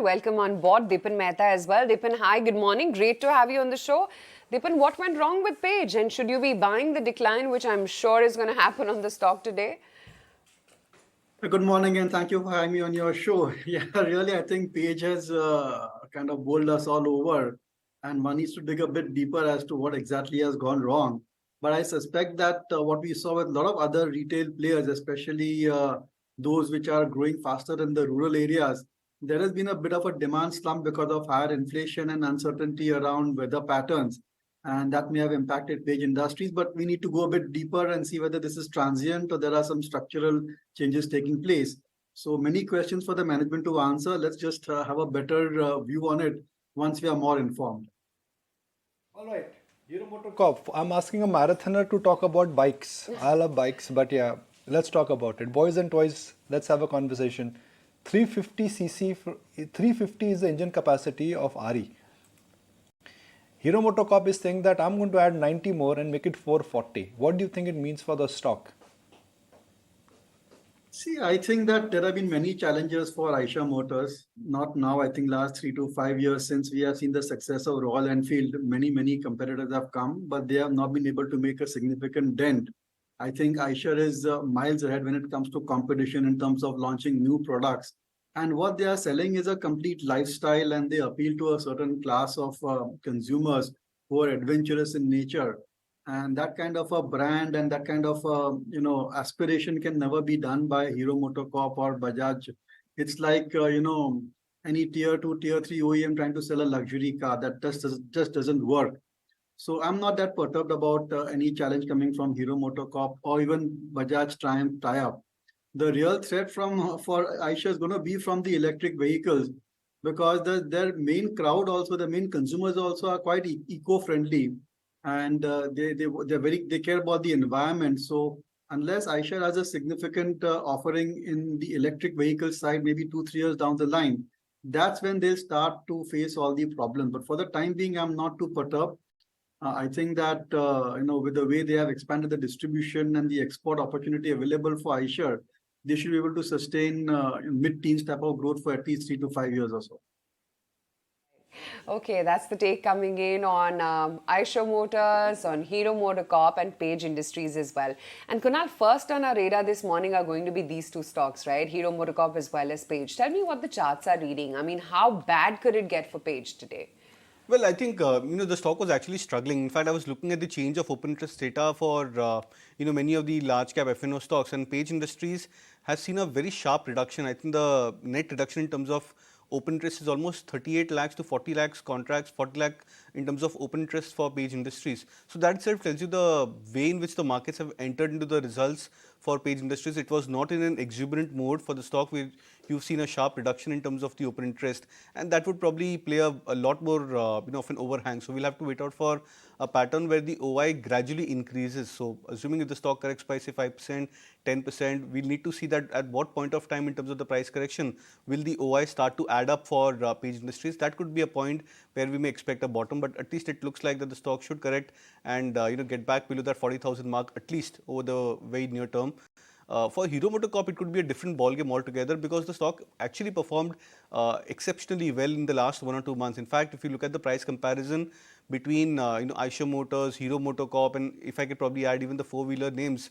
Welcome on board Dipen Mehta as well. Dipen, hi, good morning. Great to have you on the show. Dipen, what went wrong with Page? And should you be buying the decline, which I'm sure is going to happen on the stock today? Good morning, and thank you for having me on your show. Yeah, really, I think Page has kind of bowled us all over, and one needs to dig a bit deeper as to what exactly has gone wrong. But I suspect that what we saw with a lot of other retail players, especially those which are growing faster in the rural areas, there has been a bit of a demand slump because of higher inflation and uncertainty around weather patterns, and that may have impacted Page Industries. But we need to go a bit deeper and see whether this is transient or there are some structural changes taking place. So many questions for the management to answer. Let's just have a better view on it once we are more informed. All right. Hero MotoCorp. I'm asking a marathoner to talk about bikes. I love bikes, but yeah, let's talk about it. Boys and toys, let's have a conversation. 350cc, 350 is the engine capacity of RE. Hero MotoCorp is saying that I'm going to add 90 more and make it 440. What do you think it means for the stock? See, I think that there have been many challenges for Eicher Motors. Not now, I think last 3 to 5 years since we have seen the success of Royal Enfield, many competitors have come, but they have not been able to make a significant dent. I think Eicher is miles ahead when it comes to competition in terms of launching new products. And what they are selling is a complete lifestyle, and they appeal to a certain class of consumers who are adventurous in nature. And that kind of a brand and that kind of aspiration can never be done by Hero MotoCorp or Bajaj. It's like any tier 2 tier 3 OEM trying to sell a luxury car. That just doesn't work. So I'm not that perturbed about any challenge coming from Hero MotoCorp or even Bajaj Triumph tie-up. The real threat from for Aisha is going to be from the electric vehicles, because their main crowd, also the main consumers also, are quite eco-friendly, and they care about the environment. So unless Aisha has a significant offering in the electric vehicle side, maybe 2 3 years down the line, that's when they'll start to face all the problems. But for the time being, I'm not too perturbed. I think that with the way they have expanded the distribution and the export opportunity available for Eicher, they should be able to sustain mid-teens type of growth for at least 3 to 5 years or so. Okay, that's the take coming in on Eicher Motors, on Hero MotoCorp and Page Industries as well. And Kunal, first on our radar this morning are going to be these two stocks, right? Hero MotoCorp as well as Page. Tell me what the charts are reading. I mean, how bad could it get for Page today? Well, I think the stock was actually struggling. In fact, I was looking at the change of open interest data for many of the large cap FNO stocks, and Page Industries has seen a very sharp reduction. I think the net reduction in terms of open interest is almost 38 lakhs to 40 lakhs contracts, 40 lakh in terms of open interest for Page Industries. So that itself tells you the way in which the markets have entered into the results for Page Industries. It was not in an exuberant mode for the stock where you've seen a sharp reduction in terms of the open interest, and that would probably play a lot more of an overhang. So we'll have to wait out for a pattern where the OI gradually increases. So assuming if the stock corrects by say 5%, 10%, we'll need to see that at what point of time in terms of the price correction will the OI start to add up for Page Industries. That could be a point where we may expect a bottom, but at least it looks like that the stock should correct and get back below that 40,000 mark at least over the very near term. For Hero MotoCorp, it could be a different ballgame altogether because the stock actually performed exceptionally well in the last 1 or 2 months. In fact, if you look at the price comparison between Eicher Motors, Hero MotoCorp, and if I could probably add even the four-wheeler names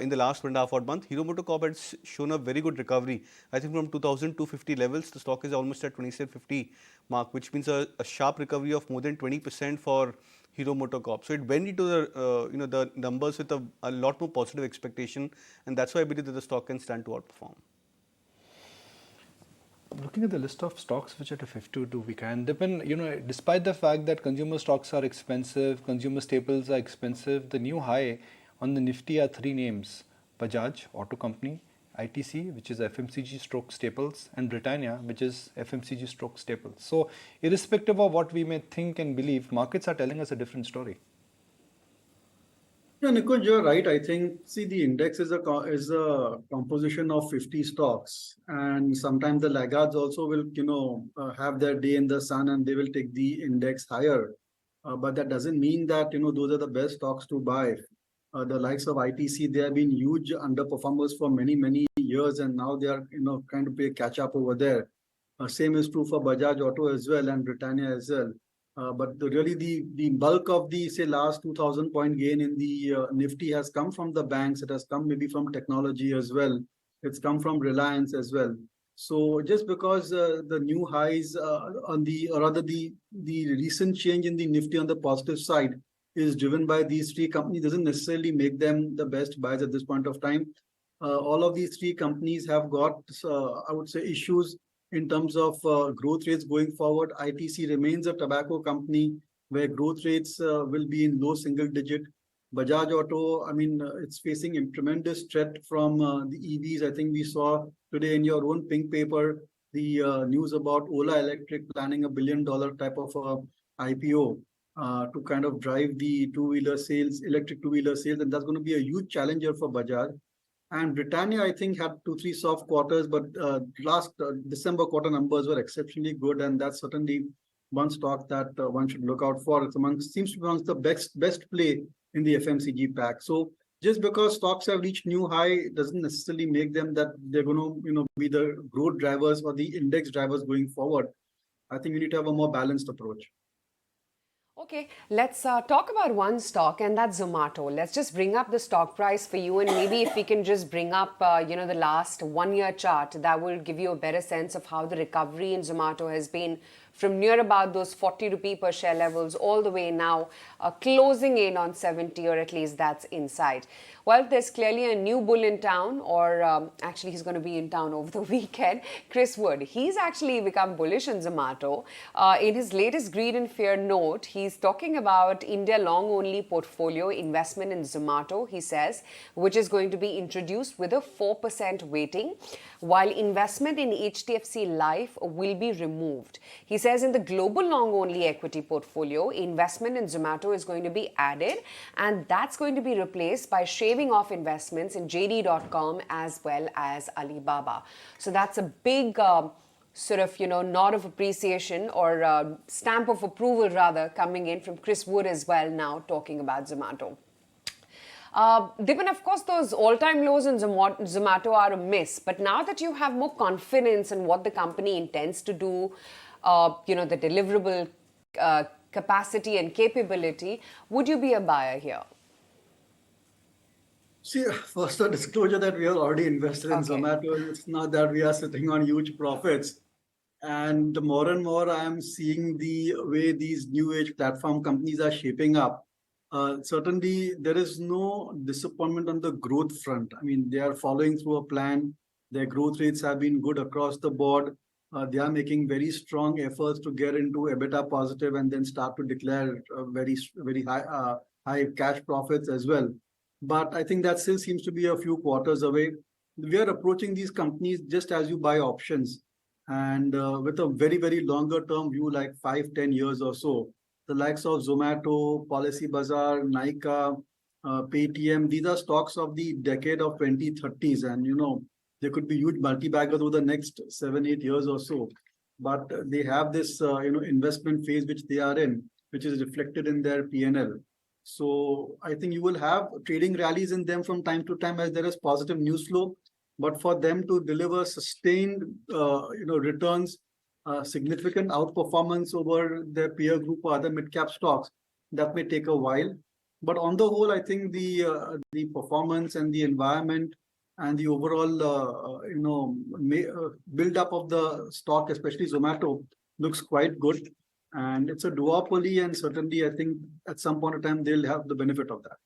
in the last 1.5 odd month, Hero MotoCorp has shown a very good recovery. I think from 2,250 levels, the stock is almost at 2750 mark, which means a sharp recovery of more than 20% for Hero MotoCorp. So it went into the numbers with a lot more positive expectation, and that's why I believe that the stock can stand to outperform. Looking at the list of stocks which are at 52 we can depend, despite the fact that consumer stocks are expensive, consumer staples are expensive, the new high on the Nifty are 3 names: Bajaj Auto Company, ITC, which is FMCG stroke staples, and Britannia, which is FMCG stroke staples. So irrespective of what we may think and believe, markets are telling us a different story. Yeah, Nikunj, you're right. I think, see, the index is a composition of 50 stocks, and sometimes the laggards also will, have their day in the sun, and they will take the index higher. But that doesn't mean that, those are the best stocks to buy. The likes of ITC, they have been huge underperformers for many years, and now they are, trying to play catch up over there. Same is true for Bajaj Auto as well and Britannia as well. But really the bulk of the, say, last 2000 point gain in the Nifty has come from the banks. It has come maybe from technology as well. It's come from Reliance as well. So just because the new highs on the, or rather the recent change in the Nifty on the positive side is driven by these three companies doesn't necessarily make them the best buys at this point of time. All of these three companies have got, I would say, issues in terms of growth rates going forward. ITC remains a tobacco company where growth rates will be in low single digit. Bajaj Auto, I mean, it's facing a tremendous threat from the EVs. I think we saw today in your own pink paper the news about Ola Electric planning $1 billion type of IPO to kind of drive the two-wheeler sales, electric two-wheeler sales, and that's going to be a huge challenger for Bajaj. And Britannia, I think, had 2-3 soft quarters, but last December quarter numbers were exceptionally good, and that's certainly one stock that one should look out for. It's seems to be amongst the best play in the FMCG pack. So just because stocks have reached new high doesn't necessarily make them that they're going to be the growth drivers or the index drivers going forward. I think we need to have a more balanced approach. Okay, let's talk about one stock, and that's Zomato. Let's just bring up the stock price for you, and maybe if we can just bring up, the last 1 year chart, that will give you a better sense of how the recovery in Zomato has been from near about those 40 rupee per share levels all the way now, closing in on 70, or at least that's inside. Well, there's clearly a new bull in town, or actually he's going to be in town over the weekend, Chris Wood. He's actually become bullish in Zomato. In his latest Greed and Fear note, he's talking about India long-only portfolio investment in Zomato, he says, which is going to be introduced with a 4% weighting, while investment in HDFC Life will be removed. He says in the global long-only equity portfolio, investment in Zomato is going to be added, and that's going to be replaced by shaving off investments in JD.com as well as Alibaba. So that's a big sort of, nod of appreciation, or stamp of approval rather, coming in from Chris Wood as well now talking about Zomato. Dipen, of course, those all-time lows in Zomato are a miss, but now that you have more confidence in what the company intends to do, the deliverable capacity and capability, would you be a buyer here? See, first a disclosure that we are already invested in Zomato. It's not that we are sitting on huge profits. And more and more, I am seeing the way these new age platform companies are shaping up. Certainly, there is no disappointment on the growth front. I mean, they are following through a plan. Their growth rates have been good across the board. They are making very strong efforts to get into EBITDA positive and then start to declare very high cash profits as well. But I think that still seems to be a few quarters away. We are approaching these companies just as you buy options, and with a very, very longer term view, like 5-10 years or so. The likes of Zomato, Policy Bazaar, Nykaa, Paytm, these are stocks of the decade of 2030s, and they could be huge multi-baggers over the next 7-8 years or so. But they have this investment phase which they are in, which is reflected in their P&L. So I think you will have trading rallies in them from time to time as there is positive news flow. But for them to deliver sustained, returns, significant outperformance over their peer group or other mid-cap stocks, that may take a while. But on the whole, I think the performance and the environment and the overall, build up of the stock, especially Zomato, looks quite good. And it's a duopoly, and certainly I think at some point in time they'll have the benefit of that.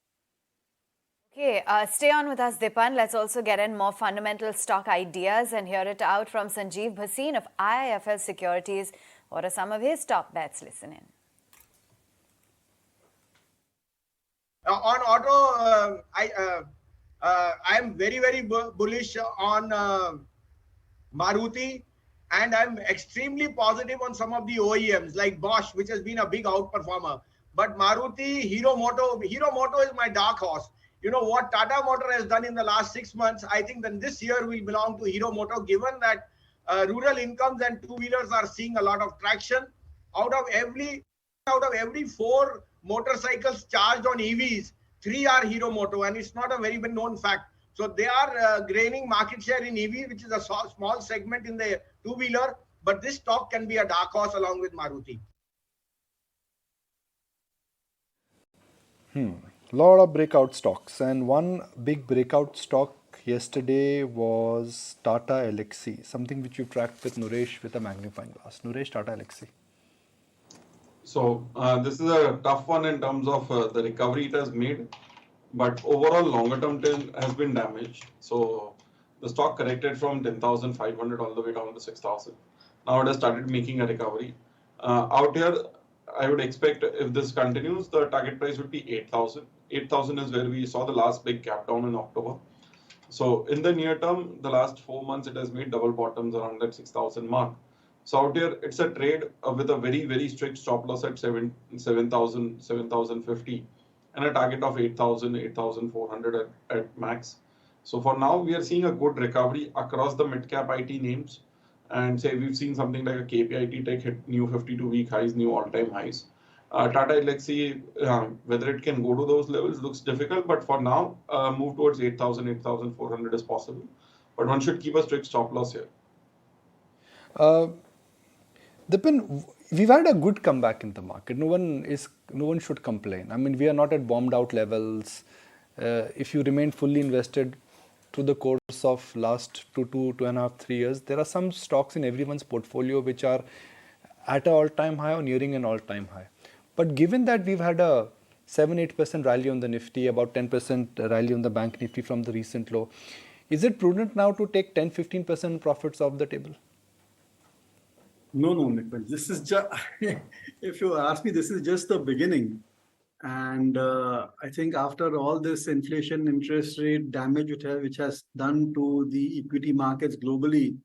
Okay, stay on with us, Dipen. Let's also get in more fundamental stock ideas and hear it out from Sanjeev Bhasin of IIFL Securities. What are some of his top bets? Listen in. On auto, I am very, very bullish on Maruti. And I'm extremely positive on some of the OEMs like Bosch, which has been a big outperformer. But Maruti, Hero Moto is my dark horse. You know what Tata Motor has done in the last 6 months, I think then this year will belong to Hero Moto, given that rural incomes and two-wheelers are seeing a lot of traction. Out of every 4 motorcycles charged on EVs, 3 are Hero Moto, and it's not a very well-known fact. So they are gaining market share in EV, which is a small segment in the two-wheeler. but this stock can be a dark horse along with Maruti. Lot of breakout stocks, and one big breakout stock yesterday was Tata Elxsi, something which you tracked with Nuresh with a magnifying glass. Nuresh, Tata Elxsi. So this is a tough one in terms of the recovery it has made, but overall longer term trend has been damaged. So the stock corrected from 10,500 all the way down to 6,000. Now it has started making a recovery. Out here, I would expect if this continues, the target price would be 8,000. 8,000 is where we saw the last big gap down in October. So in the near term, the last 4 months, it has made double bottoms around that 6,000 mark. So out here, it's a trade with a very, very strict stop loss at 7,000, 7,050 and a target of 8,000, 8,400 at max. So for now, we are seeing a good recovery across the mid-cap IT names. And say we've seen something like a KPIT Tech hit new 52-week highs, new all-time highs. Tata Elxsi, whether it can go to those levels looks difficult, but for now, move towards 8,000, 8,400 is possible. But one should keep a strict stop loss here. Dipen, we've had a good comeback in the market. No one should complain. I mean, we are not at bombed out levels. If you remain fully invested through the course of last 2.5, 3 years, there are some stocks in everyone's portfolio which are at an all-time high or nearing an all-time high. But given that we've had a 7-8% rally on the Nifty, about 10% rally on the bank Nifty from the recent low, is it prudent now to take 10-15% profits off the table? No, Nikhil. This is just, if you ask me, this is just the beginning. And I think after all this inflation, interest rate damage which has done to the equity markets globally,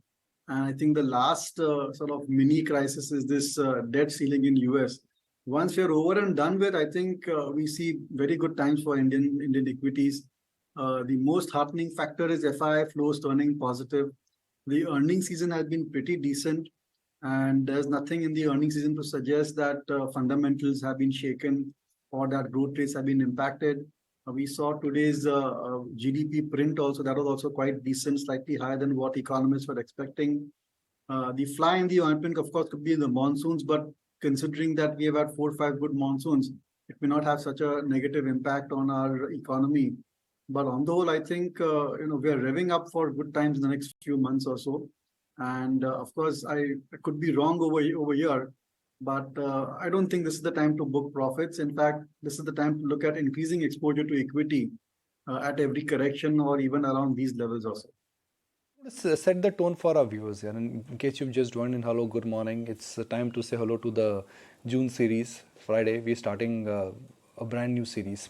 and I think the last sort of mini crisis is this debt ceiling in US. Once we are over and done with, I think we see very good times for Indian equities. The most heartening factor is FII flows turning positive. The earnings season has been pretty decent, and there's nothing in the earnings season to suggest that fundamentals have been shaken or that growth rates have been impacted. We saw today's GDP print also, that was also quite decent, slightly higher than what economists were expecting. The fly in the ointment, of course, could be in the monsoons, but considering that we have had 4 or 5 good monsoons, it may not have such a negative impact on our economy. But on the whole, I think we are revving up for good times in the next few months or so. And of course, I could be wrong over here, but I don't think this is the time to book profits. In fact, this is the time to look at increasing exposure to equity at every correction or even around these levels also. Let's set the tone for our viewers here. And in case you've just joined in, hello, good morning. It's time to say hello to the June series. Friday, we're starting a brand new series.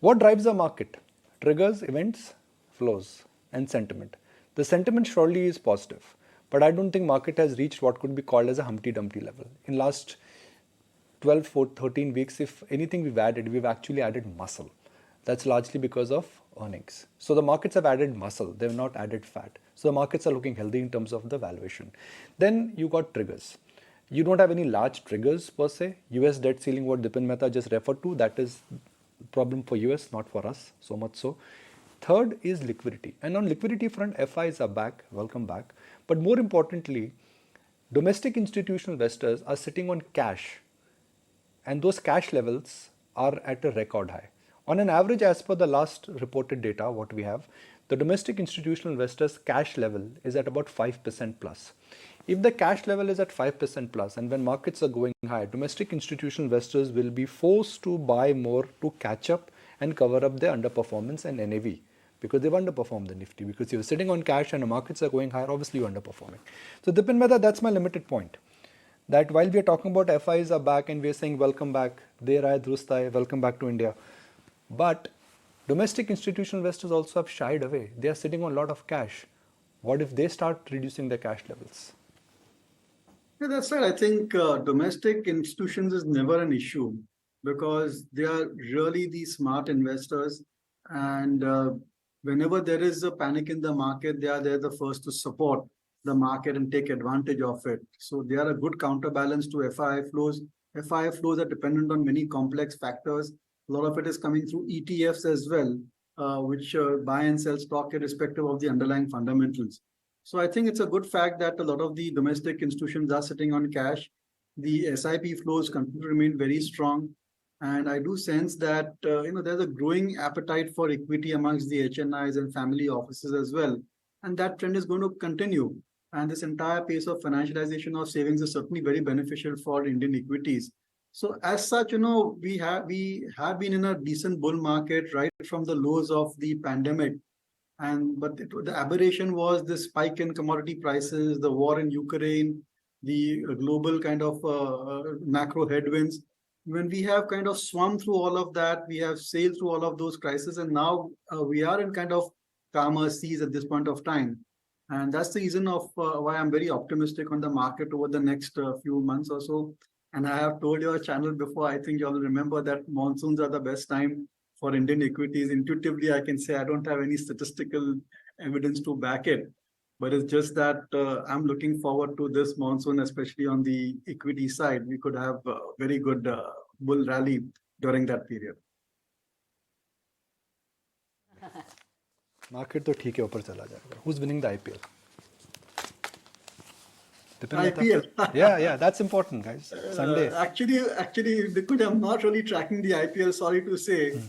What drives the market? Triggers, events, flows, and sentiment. The sentiment surely is positive, but I don't think market has reached what could be called as a Humpty Dumpty level. In last 12, 13 weeks, if anything we've actually added muscle. That's largely because of earnings. So the markets have added muscle, they've not added fat. So the markets are looking healthy in terms of the valuation. Then you got triggers. You don't have any large triggers per se. US debt ceiling, what Dipen Mehta just referred to, that is problem for US, not for us, so much so. Third is liquidity. And on liquidity front, FIs are back, welcome back. But more importantly, domestic institutional investors are sitting on cash, and those cash levels are at a record high. On an average, as per the last reported data, what we have, the domestic institutional investors' cash level is at about 5% plus. If the cash level is at 5% plus, and when markets are going high, domestic institutional investors will be forced to buy more to catch up and cover up their underperformance and NAV, because they've underperformed the Nifty. Because you're sitting on cash and the markets are going higher, obviously you're underperforming. So Dipen Mehta, that's my limited point. That while we are talking about FIs are back and we are saying welcome back, Der Aaye Durust Aaye, welcome back to India. But domestic institutional investors also have shied away. They are sitting on a lot of cash. What if they start reducing their cash levels? Yeah, that's right. I think domestic institutions is never an issue because they are really the smart investors. And whenever there is a panic in the market, they are there the first to support the market and take advantage of it. So they are a good counterbalance to FII flows. FII flows are dependent on many complex factors. A lot of it is coming through ETFs as well, which buy and sell stock irrespective of the underlying fundamentals. So I think it's a good fact that a lot of the domestic institutions are sitting on cash. The SIP flows continue to remain very strong. And I do sense that there's a growing appetite for equity amongst the HNIs and family offices as well. And that trend is going to continue. And this entire pace of financialization of savings is certainly very beneficial for Indian equities. So as such, we have been in a decent bull market right from the lows of the pandemic. The aberration was the spike in commodity prices, the war in Ukraine, the global kind of macro headwinds. When we have kind of swum through all of that, we have sailed through all of those crises, and now we are in kind of calmer seas at this point of time. And that's the reason of why I'm very optimistic on the market over the next few months or so. And I have told your channel before, I think you all remember that monsoons are the best time for Indian equities. Intuitively, I can say I don't have any statistical evidence to back it. But it's just that I'm looking forward to this monsoon, especially on the equity side. We could have a very good bull rally during that period. Market तो ठीक है ऊपर चला जाएगा. Who's winning the IPL? Dipen Mehta? IPL. Yeah, that's important, guys. Sunday. Actually, because I'm not really tracking the IPL, sorry to say.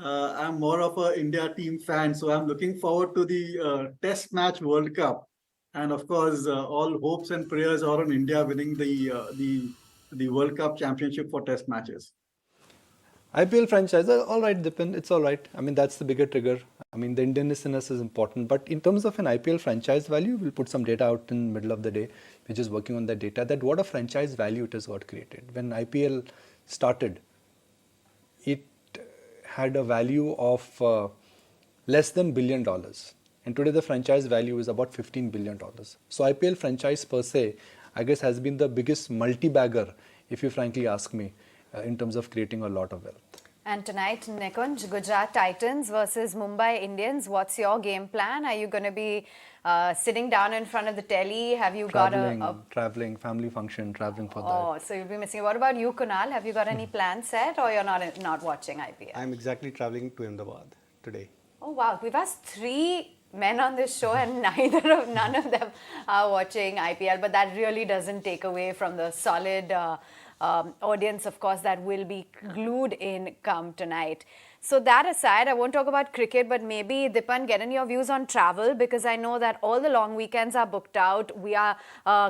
I'm more of a India team fan, so I'm looking forward to the Test match World Cup, and of course, all hopes and prayers are on India winning the World Cup championship for Test matches. IPL franchise, all right, Dipen, it's all right. I mean, that's the bigger trigger. I mean, the Indianness in us is important. But in terms of an IPL franchise value, we'll put some data out in the middle of the day. We're just working on that data, that what a franchise value it has got created. When IPL started, it had a value of less than $1 billion. And today the franchise value is about $15 billion. So IPL franchise per se, I guess, has been the biggest multi-bagger, if you frankly ask me, in terms of creating a lot of wealth. And tonight, Nikunj, Gujarat Titans versus Mumbai Indians. What's your game plan? Are you going to be sitting down in front of the telly? Have you got a traveling, family function, traveling for that. Oh, so you'll be missing. What about you, Kunal? Have you got any plans set, or you're not watching IPL? I'm exactly traveling to Ahmedabad today. Oh wow, we've asked 3 men on this show, and none of them are watching IPL. But that really doesn't take away from the solid audience, of course, that will be glued in come tonight. So that aside, I won't talk about cricket, but maybe, Dipen, get in your views on travel, because I know that all the long weekends are booked out. We are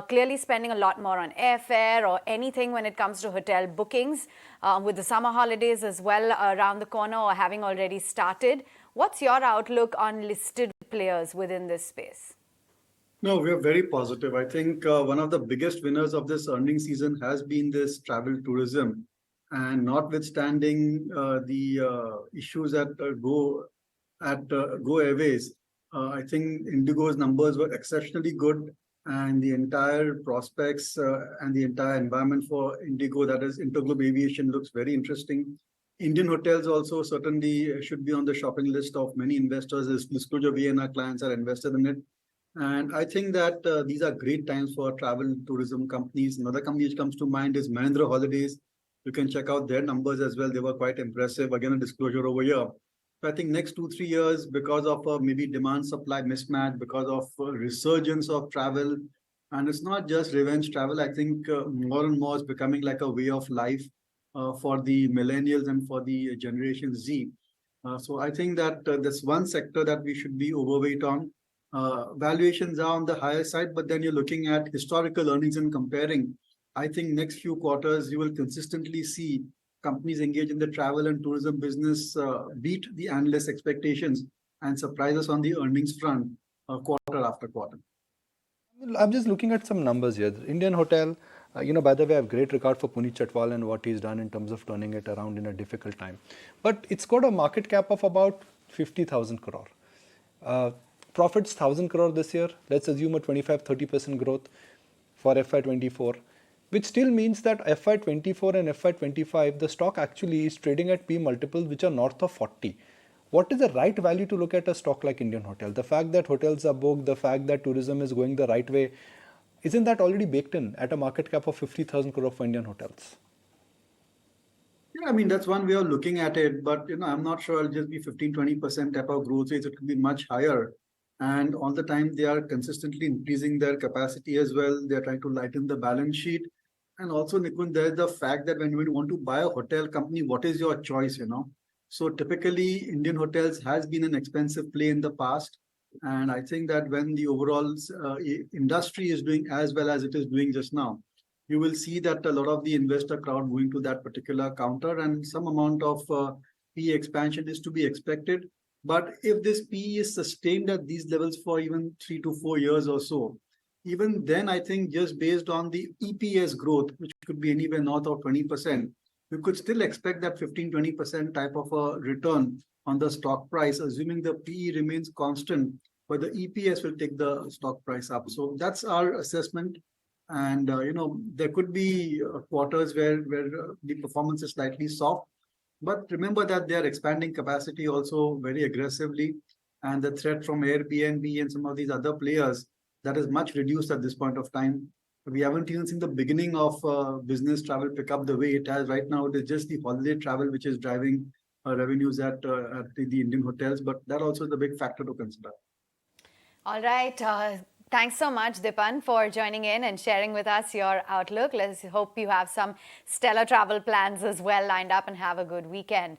clearly spending a lot more on airfare or anything when it comes to hotel bookings, with the summer holidays as well around the corner or having already started. What's your outlook on listed players within this space? No, we are very positive. I think one of the biggest winners of this earnings season has been this travel tourism. And notwithstanding the issues at Go Airways, I think Indigo's numbers were exceptionally good, and the entire prospects and the entire environment for Indigo, that is Interglobe Aviation, looks very interesting. Indian hotels also certainly should be on the shopping list of many investors, as Disclosure VNR clients are invested in it. And I think that these are great times for travel tourism companies. Another company which comes to mind is Mahindra Holidays. You can check out their numbers as well. They were quite impressive. Again, a disclosure over here. So I think next 2-3 years, because of maybe demand-supply mismatch, because of resurgence of travel, and it's not just revenge travel. I think more and more is becoming like a way of life for the millennials and for the Generation Z. So I think that there's one sector that we should be overweight on. Valuations are on the higher side, but then you're looking at historical earnings and comparing. I think next few quarters, you will consistently see companies engage in the travel and tourism business beat the analyst expectations and surprise us on the earnings front quarter after quarter. I'm just looking at some numbers here. The Indian Hotel, by the way, I have great regard for Puneet Chhatwal and what he's done in terms of turning it around in a difficult time. But it's got a market cap of about 50,000 crore. Profits 1,000 crore this year. Let's assume a 25-30% growth for FY24. Which still means that FY24 and FY25, the stock actually is trading at P multiples which are north of 40. What is the right value to look at a stock like Indian Hotel? The fact that hotels are booked, the fact that tourism is going the right way, isn't that already baked in at a market cap of 50,000 crore for Indian hotels? Yeah, I mean, that's one way of looking at it, but I'm not sure it'll just be 15-20% type of growth rates. It could be much higher. And all the time they are consistently increasing their capacity as well. They are trying to lighten the balance sheet. And also, Nikun, there is the fact that when you want to buy a hotel company, what is your choice, So typically, Indian hotels has been an expensive play in the past. And I think that when the overall industry is doing as well as it is doing just now, you will see that a lot of the investor crowd moving to that particular counter, and some amount of PE expansion is to be expected. But if this PE is sustained at these levels for even 3 to 4 years or so, even then, I think just based on the EPS growth, which could be anywhere north of 20%, we could still expect that 15-20% type of a return on the stock price, assuming the PE remains constant, but the EPS will take the stock price up. So that's our assessment. And there could be quarters where the performance is slightly soft, but remember that they are expanding capacity also very aggressively, and the threat from Airbnb and some of these other players, that is much reduced at this point of time. We haven't even seen the beginning of business travel pick up the way it has right now. It is just the holiday travel which is driving revenues at the Indian hotels, but that also is a big factor to consider. All right. Thanks so much, Dipen, for joining in and sharing with us your outlook. Let's hope you have some stellar travel plans as well lined up and have a good weekend.